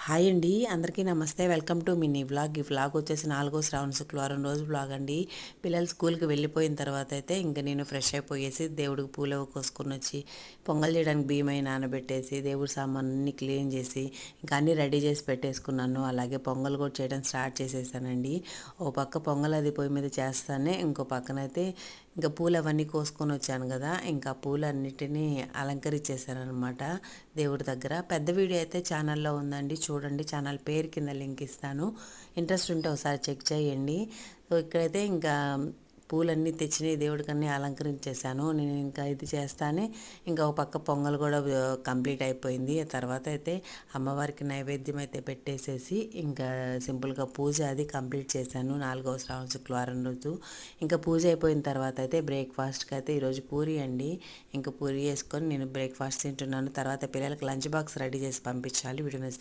Hi అండి, అందరికీ నమస్తే. Welcome to mini vlog. ఈ వ్లాగ్ వచ్చేసి 4వ శ్రావణ శుక్రవారం రోజు వ్లాగ్ అండి. పిల్లలు స్కూల్కి వెళ్ళిపోయిన తర్వాత అయితే ఇంక నేను ఫ్రెష్ అయిపోయేసి దేవుడికి పూలు కోసుకొని వచ్చి పొంగల్ చేయడానికి బియ్యం నానబెట్టేసి దేవుడి సామాన్ని క్లీన్ చేసి ఇంకా అన్నీ రెడీ చేసి పెట్టేసుకున్నాను. అలాగే పొంగల్ కూడా చేయడం స్టార్ట్ చేసేసానండి. ఓ పక్క పొంగల్ అది పొయ్యి మీద చేస్తానే ఇంకో పక్కనైతే ఇంకా పూలు అవన్నీ కోసుకొని వచ్చాను కదా, ఇంకా పూలన్నిటినీ అలంకరించేసాను అనమాట దేవుడి దగ్గర. పెద్ద వీడియో అయితే ఛానల్లో ఉందండి, చూడండి. ఛానల్ పేరు కింద లింక్ ఇస్తాను, ఇంట్రెస్ట్ ఉంటే ఒకసారి చెక్ చేయండి. సో ఇక్కడైతే ఇంకా పూలన్నీ తెచ్చినాయి దేవుడికి అన్నీ అలంకరించేసాను. నేను ఇంకా ఇది చేస్తానే ఇంకా ఒక పక్క పొంగల్ కూడా కంప్లీట్ అయిపోయింది. ఆ తర్వాత అయితే అమ్మవారికి నైవేద్యం అయితే పెట్టేసేసి ఇంకా సింపుల్గా పూజ అది కంప్లీట్ చేశాను 4వ శ్రావణ శుక్రవారం రోజు. ఇంకా పూజ అయిపోయిన తర్వాత అయితే బ్రేక్ఫాస్ట్కి అయితే ఈరోజు పూరి అండి. ఇంకా పూరి వేసుకొని నేను బ్రేక్ఫాస్ట్ తింటున్నాను. తర్వాత పిల్లలకి లంచ్ బాక్స్ రెడీ చేసి పంపించాలి. వీడియో